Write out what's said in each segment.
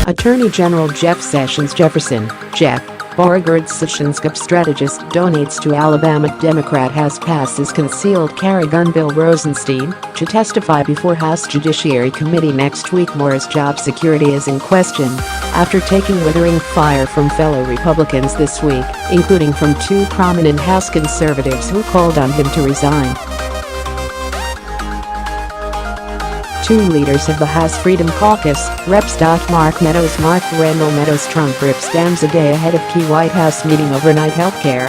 Attorney General Jeff Sessions Jeff Beauregard Sessions strategist donates to Alabama Democrat House passes concealed carry gun bill Rosenstein to testify before House Judiciary Committee next week. Moore's job security is in question after taking withering fire from fellow Republicans this week, including from two prominent House conservatives who called on him to resign. Two leaders of the House Freedom Caucus, Reps. Mark Randall Meadows Trump rips dams a day ahead of key White House meeting overnight healthcare.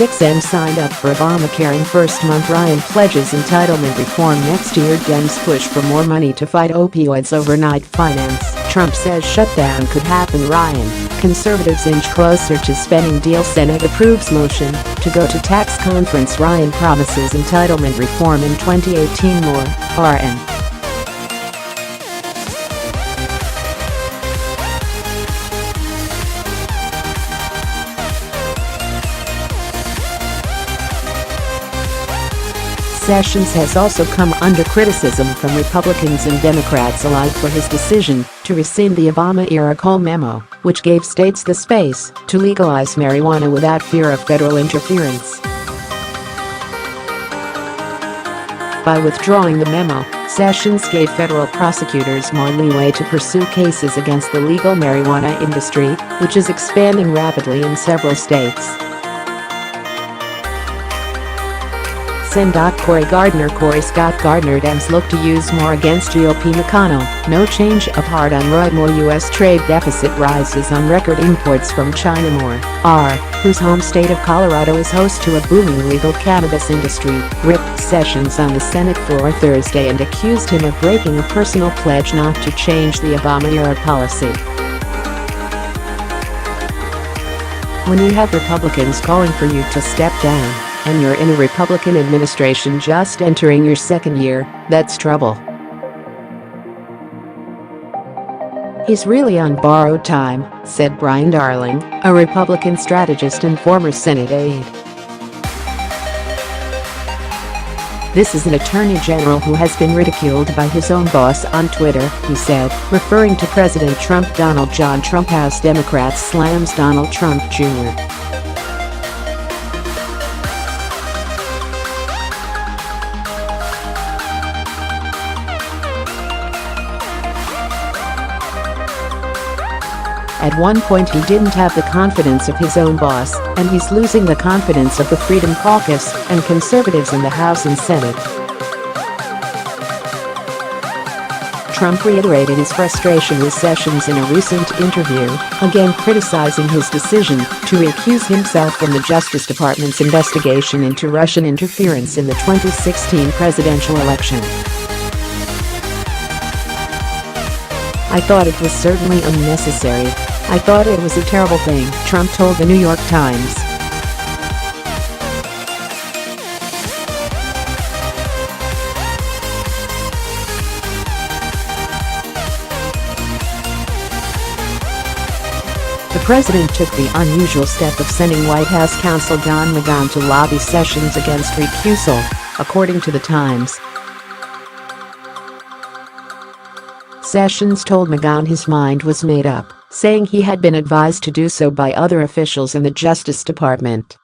6M signed up for Obamacare in first month. Ryan pledges entitlement reform next year. Dems push for more money to fight opioids. Overnight finance. Trump says shutdown could happen. Ryan. Conservatives inch closer to spending deal. Senate approves motion to go to tax conference. Ryan promises entitlement reform in 2018. More. RN. Sessions has also come under criticism from Republicans and Democrats alike for his decision to rescind the Obama-era Cole memo, which gave states the space to legalize marijuana without fear of federal interference. By withdrawing the memo, Sessions gave federal prosecutors more leeway to pursue cases against the legal marijuana industry, which is expanding rapidly in several states. Sen. Cory Scott Gardner. Dems look to use more against GOP. McConnell, no change of heart on Roy Moore. U.S. trade deficit rises on record imports from China. Moore, whose home state of Colorado is host to a booming legal cannabis industry, ripped Sessions on the Senate floor Thursday and accused him of breaking a personal pledge not to change the Obama-era policy. When you have Republicans calling for you to step down, and you're in a Republican administration just entering your second year, that's trouble. He's really on borrowed time, said Brian Darling, a Republican strategist and former Senate aide. This is an attorney general who has been ridiculed by his own boss on Twitter, he said, referring to President Trump. Donald John Trump. House Democrats slams Donald Trump Jr. At one point he didn't have the confidence of his own boss, and he's losing the confidence of the Freedom Caucus and conservatives in the House and Senate. Trump reiterated his frustration with Sessions in a recent interview, again criticizing his decision to recuse himself from the Justice Department's investigation into Russian interference in the 2016 presidential election. "I thought it was certainly unnecessary. I thought it was a terrible thing," Trump told the New York Times. The president took the unusual step of sending White House counsel Don McGahn to lobby Sessions against recusal, according to the Times. Sessions told McGahn his mind was made up, saying he had been advised to do so by other officials in the Justice Department.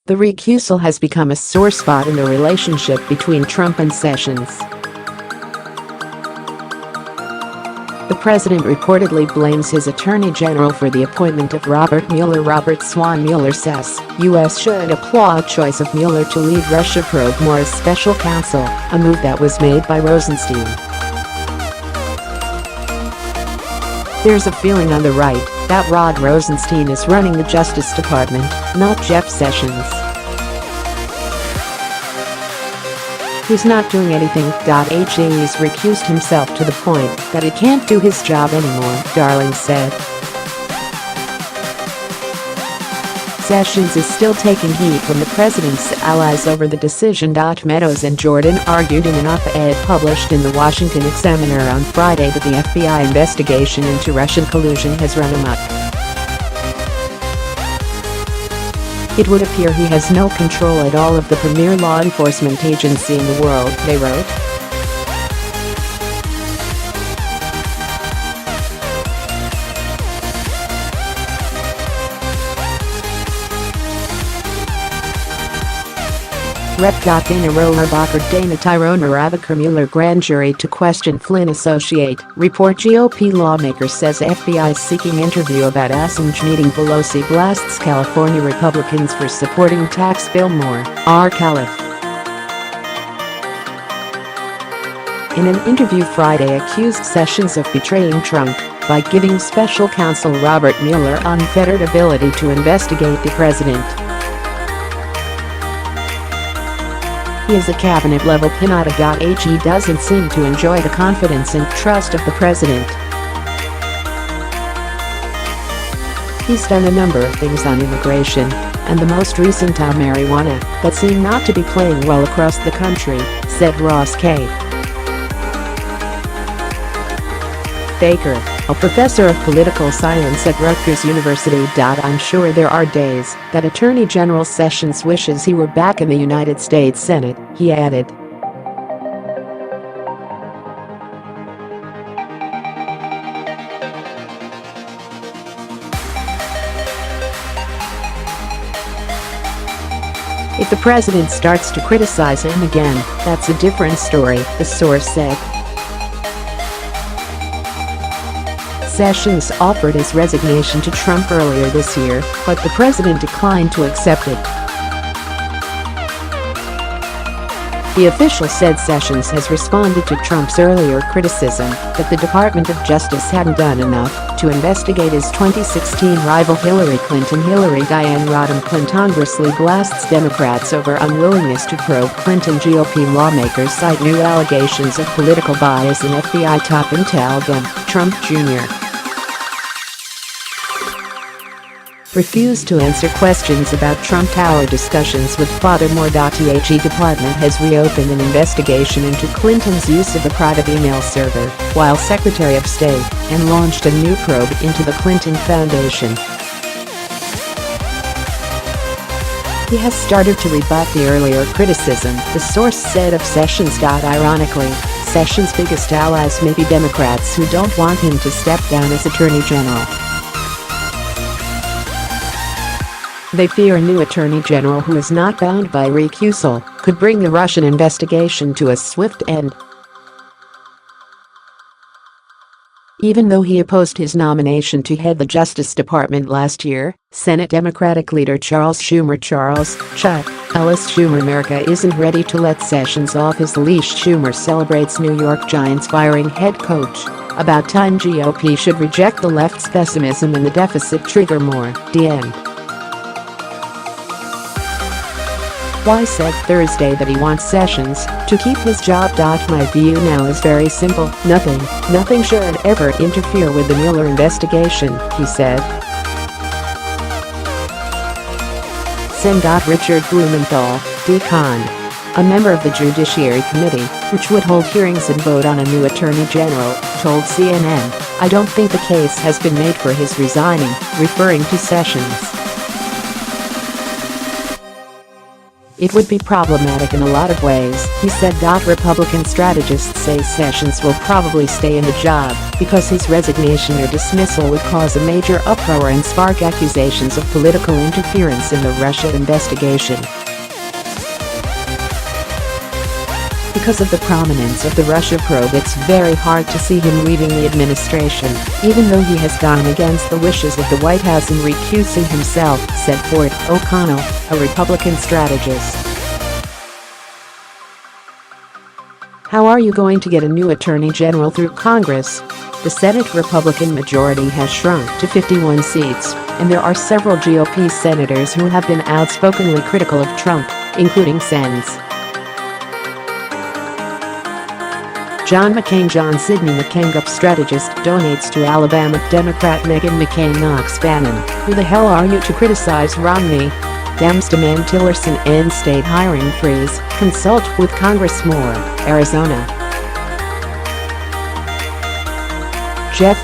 The recusal has become a sore spot in the relationship between Trump and Sessions. The president reportedly blames his attorney general for the appointment of Robert Mueller. Robert Swan Mueller says U.S. should applaud choice of Mueller to lead Russia probe more as special counsel, a move that was made by Rosenstein. "There's a feeling on the right that Rod Rosenstein is running the Justice Department, not Jeff Sessions. He's not doing anything. He's recused himself to the point that he can't do his job anymore," Darling said. Sessions is still taking heat from the president's allies over the decision. Meadows and Jordan argued in an op-ed published in the Washington Examiner on Friday that the FBI investigation into Russian collusion has run amok. It would appear he has no control at all of the premier law enforcement agency in the world, they wrote. Rep. Dana Rohrabacher Dana Tyrone Rohrabacher Mueller grand jury to question Flynn associate. Report GOP lawmaker says FBI seeking interview about Assange meeting Pelosi blasts California Republicans for supporting tax bill more. R. Calif. In an interview Friday accused Sessions of betraying Trump by giving special counsel Robert Mueller unfettered ability to investigate the president. He is a cabinet-level pinata. He doesn't seem to enjoy the confidence and trust of the president. He's done a number of things on immigration, and the most recent on marijuana, that seem not to be playing well across the country, said Ross K. Baker, a professor of political science at Rutgers University. I'm sure there are days that Attorney General Sessions wishes he were back in the United States Senate, he added. If the president starts to criticize him again, that's a different story, the source said. Sessions offered his resignation to Trump earlier this year, but the president declined to accept it. The official said Sessions has responded to Trump's earlier criticism that the Department of Justice hadn't done enough to investigate his 2016 rival Hillary Clinton. Hillary Diane Rodham Clintonversely blasts Democrats over unwillingness to probe Clinton. GOP lawmakers cite new allegations of political bias in FBI top intel. Trump Jr. refused to answer questions about Trump Tower discussions with Father Moore. The department has reopened an investigation into Clinton's use of a private email server while Secretary of State and launched a new probe into the Clinton Foundation. He has started to rebut the earlier criticism, the source said of Sessions. Ironically, Sessions' biggest allies may be Democrats who don't want him to step down as Attorney General. They fear a new Attorney General who is not bound by recusal could bring the Russian investigation to a swift end. Even though he opposed his nomination to head the Justice Department last year, Senate Democratic leader Charles Schumer Chuck Ellis Schumer America isn't ready to let Sessions off his leash. Schumer celebrates New York Giants firing head coach. About time GOP should reject the left's pessimism and the deficit trigger more. The end. Why said Thursday that he wants Sessions to keep his job. My view now is very simple, nothing should ever interfere with the Mueller investigation, he said. Sen. Richard Blumenthal, D-Con, a member of the Judiciary Committee, which would hold hearings and vote on a new Attorney General, told CNN, "I don't think the case has been made for his resigning," referring to Sessions. "It would be problematic in a lot of ways," he said. Republican strategists say Sessions will probably stay in the job because his resignation or dismissal would cause a major uproar and spark accusations of political interference in the Russia investigation. Because of the prominence of the Russia probe, it's very hard to see him leaving the administration, even though he has gone against the wishes of the White House in recusing himself, said Ford O'Connell, a Republican strategist. How are you going to get a new Attorney General through Congress? The Senate Republican majority has shrunk to 51 seats, and there are several GOP senators who have been outspokenly critical of Trump, including Sens. John Sidney McCain, GOP strategist, donates to Alabama Democrat Meghan McCain. Knox Bannon, who the hell are you to criticize Romney? Dems demand Tillerson end state hiring freeze, consult with Congress. Moore, Arizona. Jeff.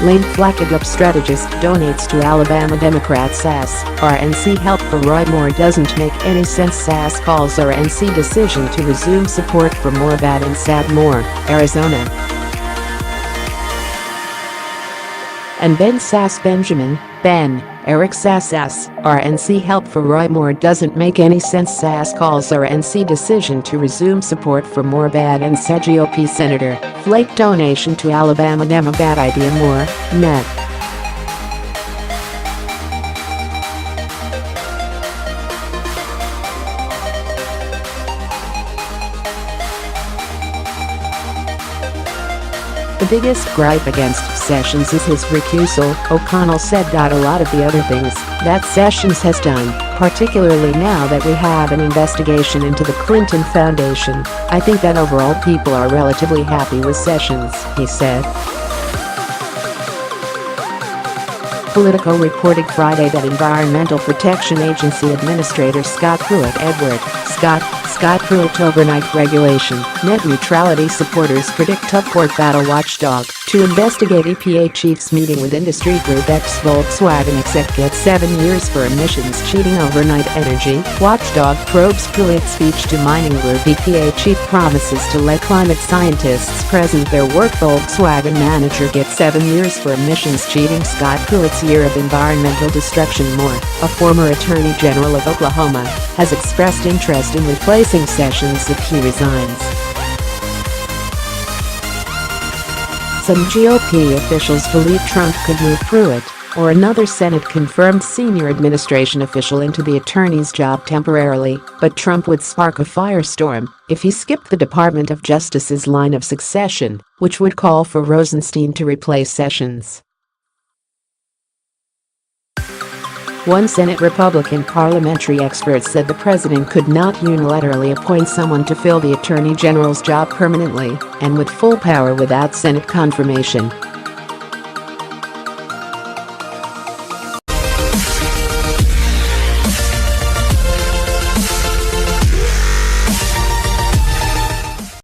Lane Flackedup strategist donates to Alabama Democrat SAS. RNC help for Roy Moore doesn't make any sense. SAS calls RNC decision to resume support for Moore bad and sad. Moore, Arizona. And Ben Sass Benjamin, Ben, Eric Sass RNC help for Roy Moore doesn't make any sense. Sass calls RNC decision to resume support for Moore bad and sad. GOP Senator, flake donation to Alabama Demo bad idea. Moore, net. The biggest gripe against Sessions is his recusal, O'Connell said. A lot of the other things that Sessions has done, particularly now that we have an investigation into the Clinton Foundation, I think that overall people are relatively happy with Sessions, he said. Politico reported Friday that Environmental Protection Agency Administrator Scott Pruitt Scott Pruitt overnight regulation. Net neutrality supporters predict tough court battle. Watchdog to investigate EPA chiefs meeting with industry group. Ex-Volkswagen exec gets 7 years for emissions cheating. Overnight energy. Watchdog probes Pruitt's speech to mining group. EPA chief promises to let climate scientists present their work. Volkswagen manager gets 7 years for emissions cheating. Scott Pruitt's year of environmental destruction. Moore, a former attorney general of Oklahoma, has expressed interest in replacing Sessions if he resigns. Some GOP officials believe Trump could move Pruitt, or another Senate-confirmed senior administration official, into the attorney's job temporarily, but Trump would spark a firestorm if he skipped the Department of Justice's line of succession, which would call for Rosenstein to replace Sessions. One Senate Republican parliamentary expert said the president could not unilaterally appoint someone to fill the attorney general's job permanently and with full power without Senate confirmation.